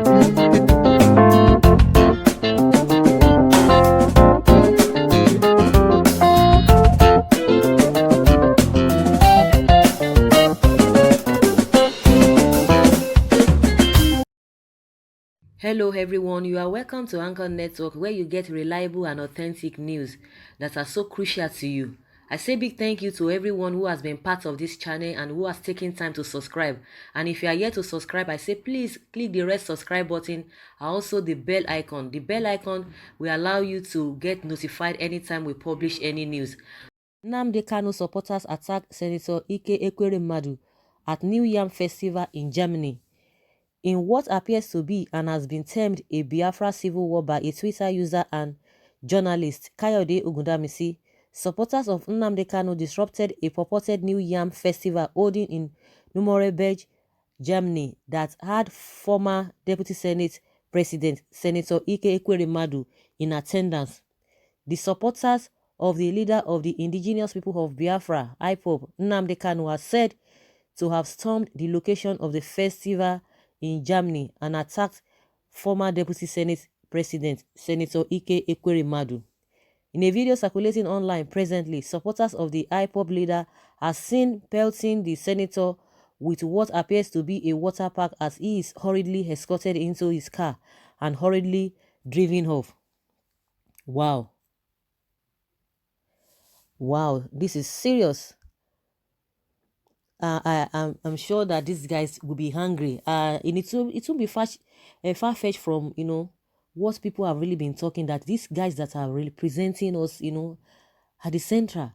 Hello everyone, you are welcome to Anchor Network where you get reliable and authentic news that are so crucial to you. I say big thank you to everyone who has been part of this channel and who has taken time to subscribe. And if you are yet to subscribe, I say please click the red subscribe button and also the bell icon. The bell icon will allow you to get notified anytime we publish any news. Nnamdi Kanu supporters attacked Senator Ekweremadu at New Yam Festival in Germany. In what appears to be and has been termed a Biafra civil war by a Twitter user and journalist, Kayode Ogundamisi, supporters of Nnamdi Kanu disrupted a purported New Yam festival holding in Nuremberg, Germany that had former Deputy Senate President Senator Ekweremadu in attendance. The supporters of the leader of the indigenous people of Biafra, IPOB, Nnamdi Kanu, are said to have stormed the location of the festival in Germany and attacked former Deputy Senate President Senator Ekweremadu. In a video circulating online presently, supporters of the IPOB leader are seen pelting the senator with what appears to be a water park as he is hurriedly escorted into his car and hurriedly driven off. Wow. Wow, this is serious. I'm sure that these guys will be hungry. And it will be far-fetched from what people have really been talking, that these guys that are representing us, at the center,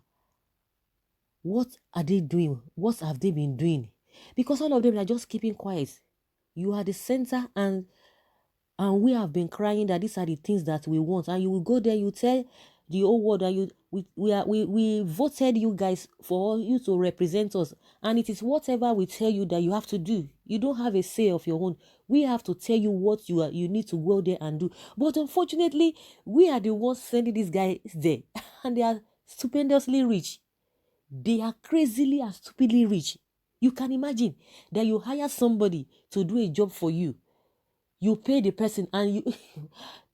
what are they doing? What have they been doing? Because all of them are just keeping quiet. You are the center, and we have been crying that these are the things that we want, and you will go there, you tell the whole world that we voted you guys for you to represent us, and it is whatever we tell you that you have to do. You don't have a say of your own. We have to tell you what you need to go there and do. But unfortunately, we are the ones sending these guys there and they are stupendously rich. They are crazily and stupidly rich. You can imagine that you hire somebody to do a job for you. You pay the person and you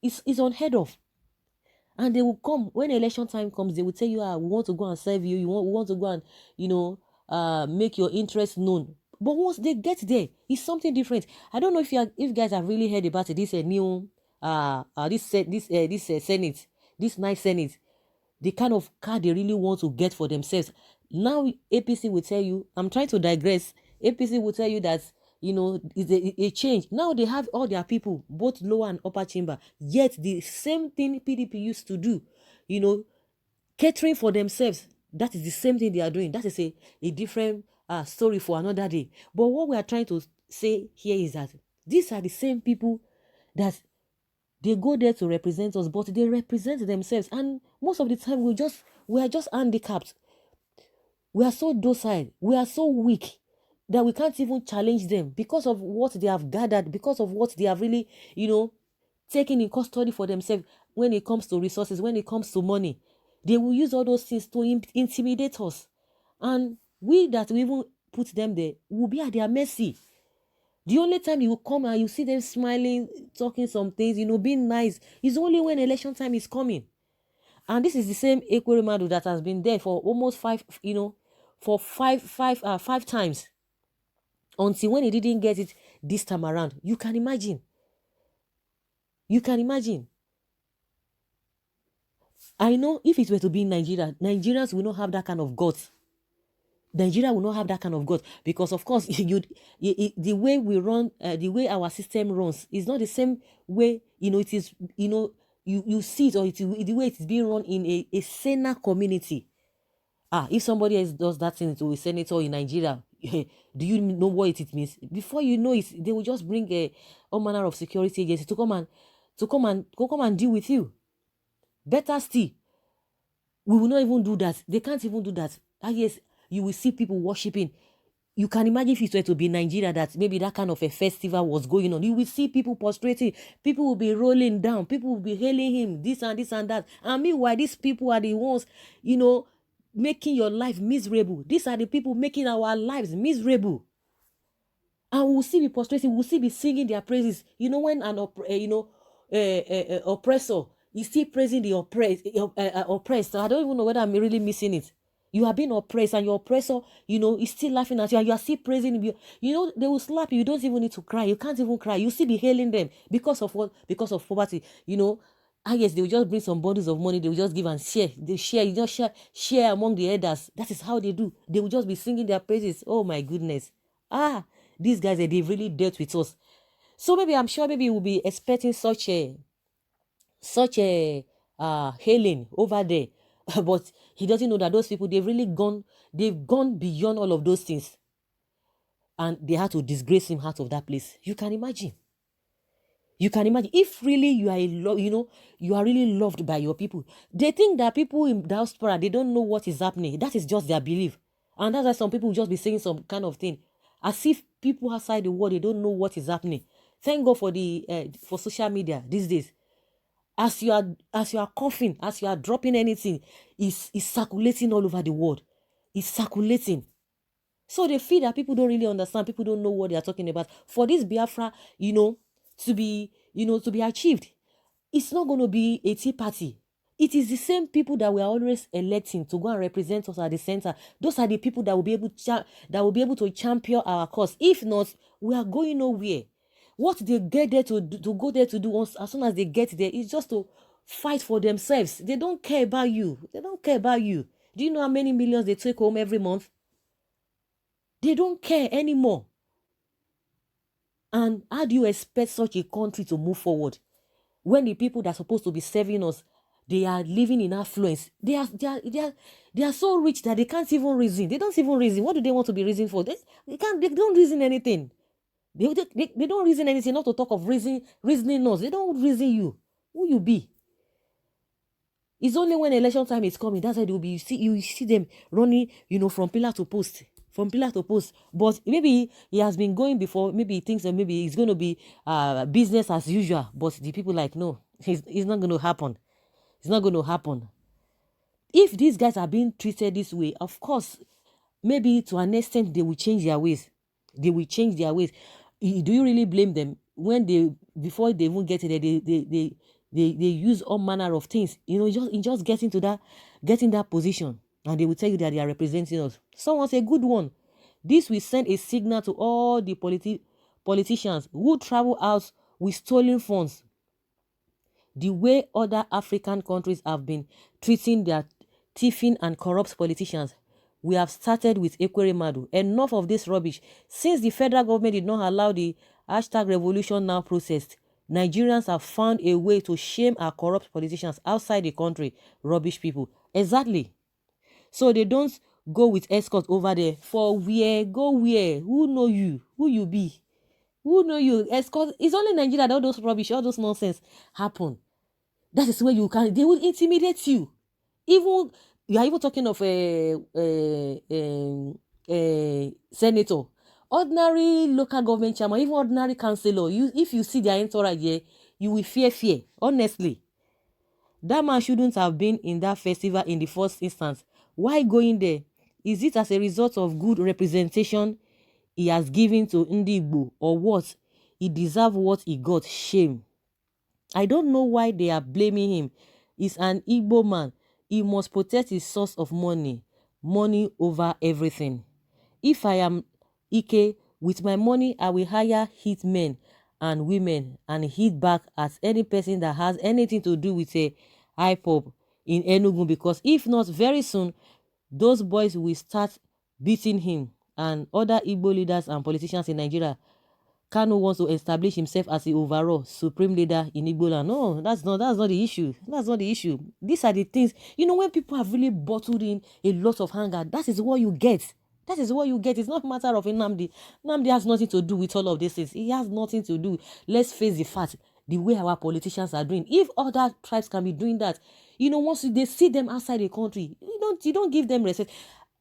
it's unheard of. And they will come when election time comes, they will tell you, we want to go and serve you, we want to go and make your interest known. But once they get there, it's something different. I don't know if you guys have really heard about it, this new Senate, this nice Senate, the kind of car they really want to get for themselves. Now APC will tell you, I'm trying to digress, APC will tell you that it's a change. Now they have all their people, both lower and upper chamber, yet the same thing PDP used to do, catering for themselves. That is the same thing they are doing. That is a different story for another day. But what we are trying to say here is that these are the same people that they go there to represent us, but they represent themselves. And most of the time, we are just handicapped. We are so docile. We are so weak that we can't even challenge them because of what they have gathered, because of what they have really, taken in custody for themselves when it comes to resources, when it comes to money. They will use all those things to intimidate us. And we that we even put them there will be at their mercy. The only time you will come and you see them smiling, talking some things, being nice, is only when election time is coming. And this is the same Ekweremadu that has been there for almost five times, until when he didn't get it this time around. You can imagine. You can imagine. I know if it were to be in Nigeria, Nigerians will not have that kind of guts. Nigeria will not have that kind of guts because, of course, the way we run, the way our system runs is not the same way, it is, you see it, or the way it is being run in a saner community. If somebody else does that thing to a senator in Nigeria, do you know what it means? Before you know it, they will just bring all manner of security agency to come and deal with you. Better still, we will not even do that. They can't even do that. Yes, you will see people worshiping. You can imagine if it were to be Nigeria, that maybe that kind of a festival was going on. You will see people prostrating. People will be rolling down. People will be hailing him, this and this and that. And meanwhile, these people are the ones, making your life miserable. These are the people making our lives miserable. And we'll still be prostrating, we'll still be singing their praises. You know, when an oppressor is still praising the oppressed. I don't even know whether I'm really missing it. You are being oppressed, and your oppressor, is still laughing at you, and you are still praising him. They will slap you. You don't even need to cry. You can't even cry. You still be hailing them because of what? Because of poverty. Yes, they will just bring some bundles of money. They will just give and share. They share. You just share among the elders. That is how they do. They will just be singing their praises. Oh my goodness. These guys, they've really dealt with us. So maybe I'm sure maybe we'll be expecting such a hailing over there. But he doesn't know that those people, they've gone beyond all of those things. And they had to disgrace him out of that place. You can imagine. You can imagine if really you are you are really loved by your people. They think that people in diaspora, they don't know what is happening. That is just their belief. And that's why some people will just be saying some kind of thing. As if people outside the world, they don't know what is happening. Thank God for for social media these days. As you are coughing, as you are dropping anything, is circulating all over the world. It's circulating. So they feel that people don't really understand. People don't know what they are talking about. For this Biafra, to be achieved, it's not going to be a tea party. It is the same people that we are always electing to go and represent us at the center. Those are the people that will be able to champion our cause. If not, we are going nowhere. What they get there to go there to do, as soon as they get there, is just to fight for themselves. They don't care about you. They don't care about you. Do you know how many millions they take home every month? They don't care anymore. And how do you expect such a country to move forward when the people that are supposed to be serving us, they are living in affluence? They are so rich that they can't even reason. They don't even reason. What do they want to be reasoning for? They don't reason anything. They don't reason anything, not to talk of reasoning us. They don't reason you. Who you be? It's only when election time is coming, that's why you see them running, from pillar to post. From pillar to post. But maybe he has been going before, maybe he thinks that maybe it's going to be business as usual. But the people like, no, it's not going to happen. It's not going to happen. If these guys are being treated this way, of course, maybe to an extent they will change their ways. They will change their ways. Do you really blame them when before they even get there, they use all manner of things, just getting that position, and they will tell you that they are representing us. Someone's a good one. This will send a signal to all the politicians who travel out with stolen funds. The way other African countries have been treating their thieving and corrupt politicians, we have started with Ekweremadu. Enough of this rubbish. Since the federal government did not allow the #RevolutionNow process, Nigerians have found a way to shame our corrupt politicians outside the country. Rubbish people. Exactly. So they don't go with escort over there. For where? Go where? Who know you? Who you be? Who know you? Escort. It's only Nigeria that all those rubbish, all those nonsense happen. That is where they will intimidate you. Even you are even talking of a senator, ordinary local government chairman, even ordinary councillor. If you see their entourage here, you will fear. Honestly, that man shouldn't have been in that festival in the first instance. Why going there? Is it as a result of good representation he has given to Nnamdi, or what? He deserves what he got. Shame. I don't know why they are blaming him. He's an Igbo man. He must protect his source of money. Money over everything. If I am Ike, with my money, I will hire hit men and women and hit back at any person that has anything to do with a hip-hop in Enugu, because if not, very soon, those boys will start beating him and other Igbo leaders and politicians in Nigeria. Kanu wants to establish himself as the overall supreme leader in Igbo land. No, that's not the issue. That's not the issue. These are the things, when people have really bottled in a lot of anger, that is what you get. That is what you get. It's not a matter of Nnamdi. Nnamdi has nothing to do with all of these things. He has nothing to do. Let's face the fact, the way our politicians are doing. If other tribes can be doing that, once they see them outside the country, you don't give them respect.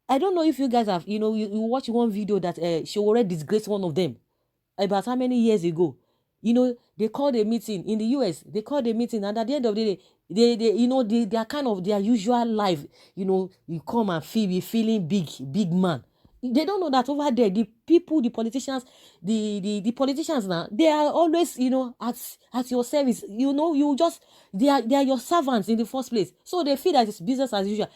I don't know if you guys have, you watch one video that she already disgraced one of them about how many years ago. They called a meeting in the US. They called a meeting, and at the end of the day, they are kind of their usual life. You come and be feeling big man. They don't know that over there, the people, the politicians, the politicians now, they are always, at your service. They are your servants in the first place. So they feel that it's business as usual.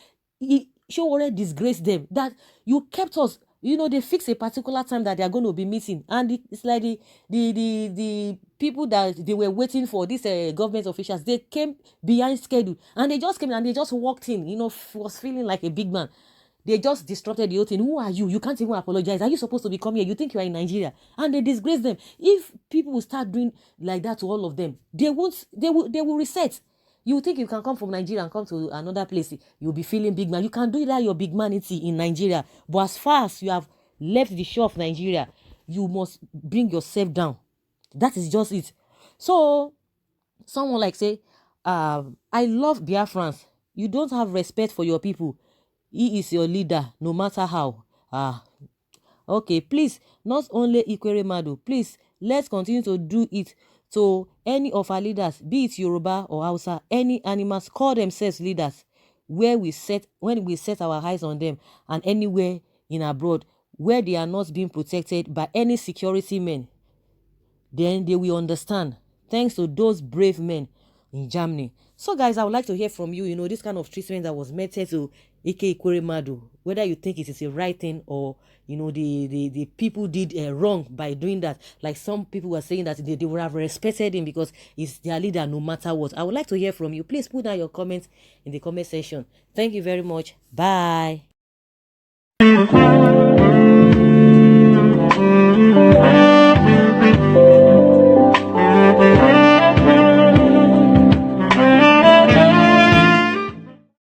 Showore disgraced them that you kept us. They fix a particular time that they are going to be meeting, and it's like the people that they were waiting for, these government officials, they came behind schedule, and they just came and they just walked in. Was feeling like a big man. They just disrupted the whole thing. Who are you? You can't even apologize. Are you supposed to be coming here? You think you are in Nigeria? And they disgrace them. If people will start doing like that to all of them, they won't. They will reset. You think you can come from Nigeria and come to another place, you'll be feeling big man. You can do that your big manity in Nigeria. But as far as you have left the shore of Nigeria, you must bring yourself down. That is just it. So someone like say, I love Biafrans. You don't have respect for your people. He is your leader, no matter how. Okay, please, not only Ekweremadu, please, let's continue to do it to any of our leaders, be it Yoruba or Hausa, any animals call themselves leaders, when we set our eyes on them, and anywhere in abroad where they are not being protected by any security men, then they will understand, thanks to those brave men in Germany. So guys, I would like to hear from you, this kind of treatment that was meted to Ekweremadu, whether you think it is a right thing, or the people did wrong by doing that. Like some people were saying that they would have respected him because he's their leader no matter what. I would like to hear from you. Please put down your comments in the comment section. Thank you very much. Bye.